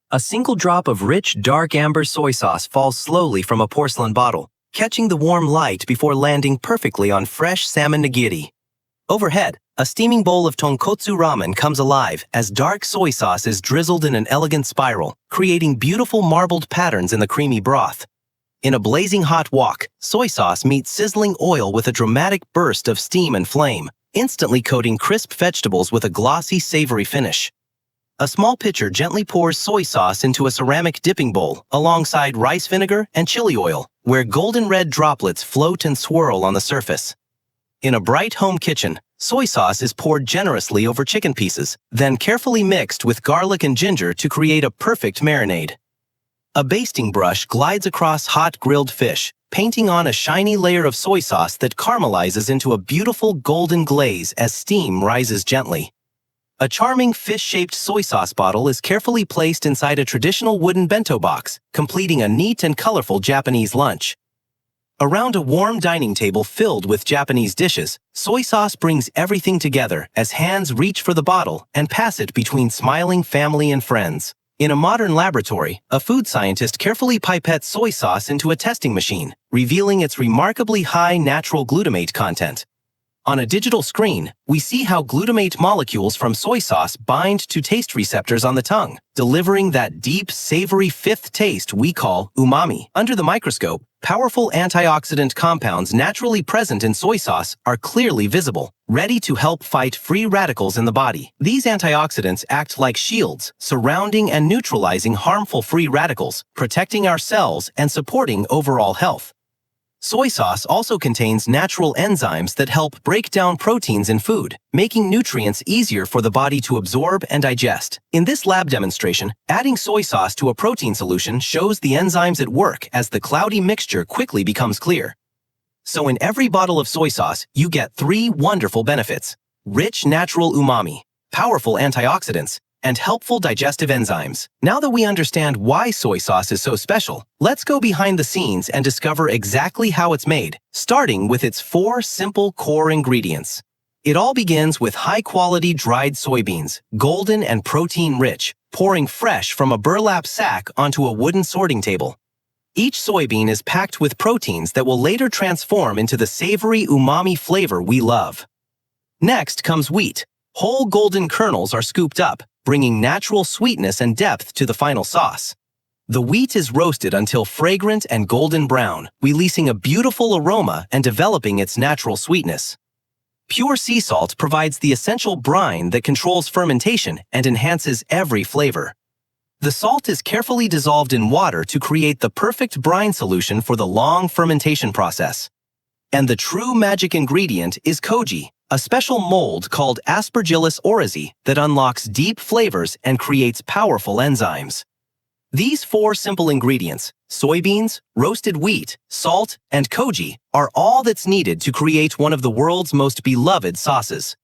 A single drop of rich, dark amber soy sauce falls slowly from a porcelain bottle, catching the warm light before landing perfectly on fresh salmon nigiri. Overhead, a steaming bowl of tonkotsu ramen comes alive as dark soy sauce is drizzled in an elegant spiral, creating beautiful marbled patterns in the creamy broth. In a blazing hot wok, soy sauce meets sizzling oil with a dramatic burst of steam and flame, instantly coating crisp vegetables with a glossy, savory finish. A small pitcher gently pours soy sauce into a ceramic dipping bowl alongside rice vinegar and chili oil, where golden red droplets float and swirl on the surface. In a bright home kitchen, soy sauce is poured generously over chicken pieces, then carefully mixed with garlic and ginger to create a perfect marinade. A basting brush glides across hot grilled fish, painting on a shiny layer of soy sauce that caramelizes into a beautiful golden glaze as steam rises gently. A charming fish-shaped soy sauce bottle is carefully placed inside a traditional wooden bento box, completing a neat and colorful Japanese lunch. Around a warm dining table filled with Japanese dishes, soy sauce brings everything together as hands reach for the bottle and pass it between smiling family and friends. In a modern laboratory, a food scientist carefully pipettes soy sauce into a testing machine, revealing its remarkably high natural glutamate content. On a digital screen, we see how glutamate molecules from soy sauce bind to taste receptors on the tongue, delivering that deep, savory fifth taste we call umami. Under the microscope, powerful antioxidant compounds naturally present in soy sauce are clearly visible, ready to help fight free radicals in the body. These antioxidants act like shields, surrounding and neutralizing harmful free radicals, protecting our cells and supporting overall health. Soy sauce also contains natural enzymes that help break down proteins in food, making nutrients easier for the body to absorb and digest. In this lab demonstration, adding soy sauce to a protein solution shows the enzymes at work as the cloudy mixture quickly becomes clear. So in every bottle of soy sauce, you get 3 wonderful benefits: rich natural umami, powerful antioxidants, and helpful digestive enzymes. Now that we understand why soy sauce is so special, let's go behind the scenes and discover exactly how it's made, starting with its 4 simple core ingredients. It all begins with high-quality dried soybeans, golden and protein-rich, pouring fresh from a burlap sack onto a wooden sorting table. Each soybean is packed with proteins that will later transform into the savory umami flavor we love. Next comes wheat. Whole golden kernels are scooped up, bringing natural sweetness and depth to the final sauce. The wheat is roasted until fragrant and golden brown, releasing a beautiful aroma and developing its natural sweetness. Pure sea salt provides the essential brine that controls fermentation and enhances every flavor. The salt is carefully dissolved in water to create the perfect brine solution for the long fermentation process. And the true magic ingredient is koji, a special mold called Aspergillus oryzae that unlocks deep flavors and creates powerful enzymes. These 4 simple ingredients, soybeans, roasted wheat, salt, and koji, are all that's needed to create one of the world's most beloved sauces.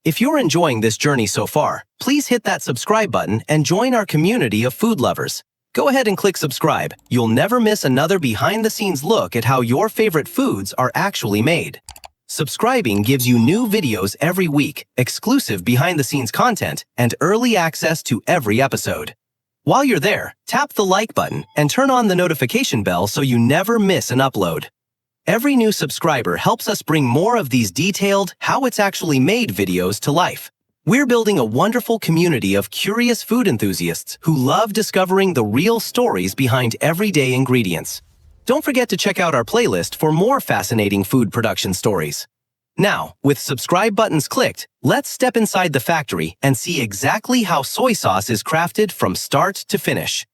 If you're enjoying this journey so far, please hit that subscribe button and join our community of food lovers. Go ahead and click subscribe. You'll never miss another behind-the-scenes look at how your favorite foods are actually made. Subscribing gives you new videos every week, exclusive behind-the-scenes content, and early access to every episode. While you're there, tap the like button and turn on the notification bell so you never miss an upload. Every new subscriber helps us bring more of these detailed, how-it's-actually-made videos to life. We're building a wonderful community of curious food enthusiasts who love discovering the real stories behind everyday ingredients. Don't forget to check out our playlist for more fascinating food production stories. Now, with subscribe buttons clicked, let's step inside the factory and see exactly how soy sauce is crafted from start to finish.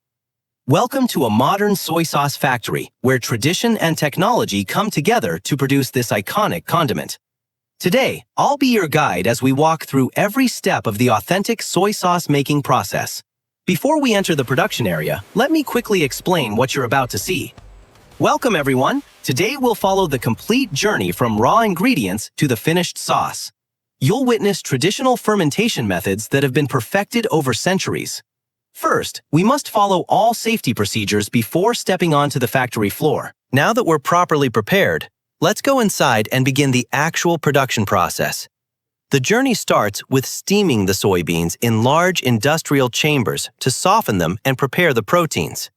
Welcome to a modern soy sauce factory where tradition and technology come together to produce this iconic condiment. Today, I'll be your guide as we walk through every step of the authentic soy sauce making process. Before we enter the production area, let me quickly explain what you're about to see. Welcome everyone! Today we'll follow the complete journey from raw ingredients to the finished sauce. You'll witness traditional fermentation methods that have been perfected over centuries. First, we must follow all safety procedures before stepping onto the factory floor. Now that we're properly prepared, let's go inside and begin the actual production process. The journey starts with steaming the soybeans in large industrial chambers to soften them and prepare the proteins.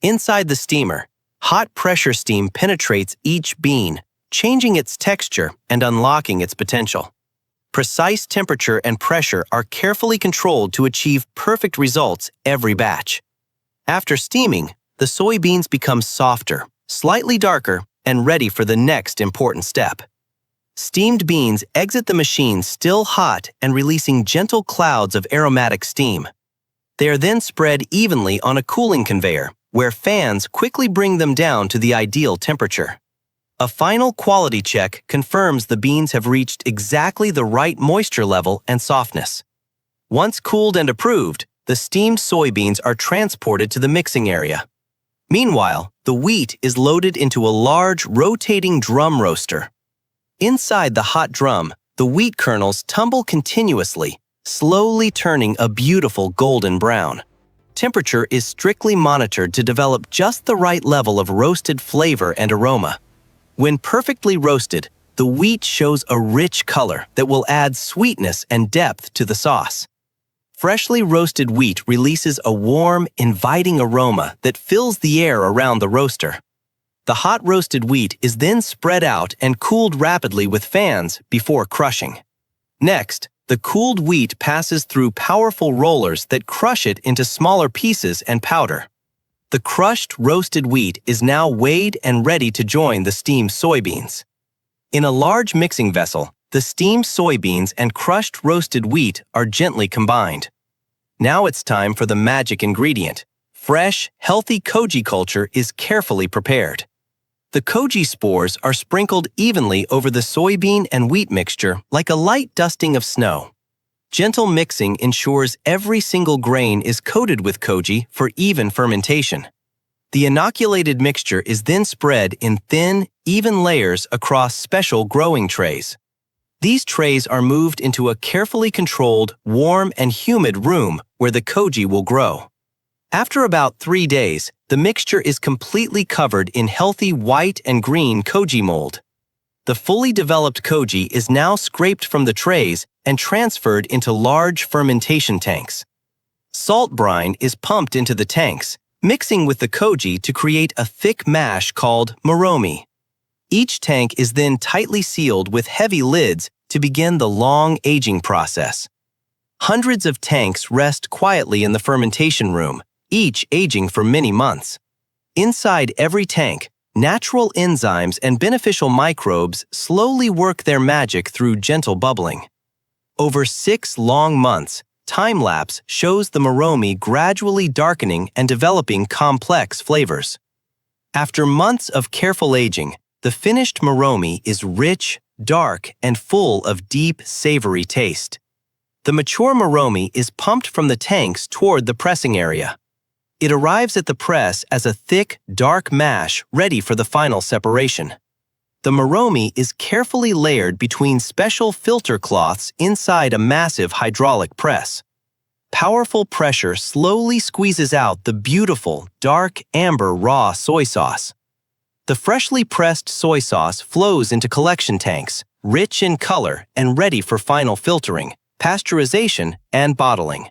Inside the steamer, hot pressure steam penetrates each bean, changing its texture and unlocking its potential. Precise temperature and pressure are carefully controlled to achieve perfect results every batch. After steaming, the soybeans become softer, slightly darker, and ready for the next important step. Steamed beans exit the machine still hot and releasing gentle clouds of aromatic steam. They are then spread evenly on a cooling conveyor, where fans quickly bring them down to the ideal temperature. A final quality check confirms the beans have reached exactly the right moisture level and softness. Once cooled and approved, the steamed soybeans are transported to the mixing area. Meanwhile, the wheat is loaded into a large rotating drum roaster. Inside the hot drum, the wheat kernels tumble continuously, slowly turning a beautiful golden brown. Temperature is strictly monitored to develop just the right level of roasted flavor and aroma. When perfectly roasted, the wheat shows a rich color that will add sweetness and depth to the sauce. Freshly roasted wheat releases a warm, inviting aroma that fills the air around the roaster. The hot roasted wheat is then spread out and cooled rapidly with fans before crushing. Next, the cooled wheat passes through powerful rollers that crush it into smaller pieces and powder. The crushed roasted wheat is now weighed and ready to join the steamed soybeans. In a large mixing vessel, the steamed soybeans and crushed roasted wheat are gently combined. Now it's time for the magic ingredient. Fresh, healthy koji culture is carefully prepared. The koji spores are sprinkled evenly over the soybean and wheat mixture like a light dusting of snow. Gentle mixing ensures every single grain is coated with koji for even fermentation. The inoculated mixture is then spread in thin, even layers across special growing trays. These trays are moved into a carefully controlled, warm and humid room where the koji will grow. After about 3 days, the mixture is completely covered in healthy white and green koji mold. The fully developed koji is now scraped from the trays and transferred into large fermentation tanks. Salt brine is pumped into the tanks, mixing with the koji to create a thick mash called Moromi. Each tank is then tightly sealed with heavy lids to begin the long aging process. Hundreds of tanks rest quietly in the fermentation room, each aging for many months. Inside every tank, natural enzymes and beneficial microbes slowly work their magic through gentle bubbling. Over 6 long months, time-lapse shows the Moromi gradually darkening and developing complex flavors. After months of careful aging, the finished Moromi is rich, dark, and full of deep, savory taste. The mature Moromi is pumped from the tanks toward the pressing area. It arrives at the press as a thick, dark mash ready for the final separation. The Moromi is carefully layered between special filter cloths inside a massive hydraulic press. Powerful pressure slowly squeezes out the beautiful, dark, amber raw soy sauce. The freshly pressed soy sauce flows into collection tanks, rich in color and ready for final filtering, pasteurization, and bottling.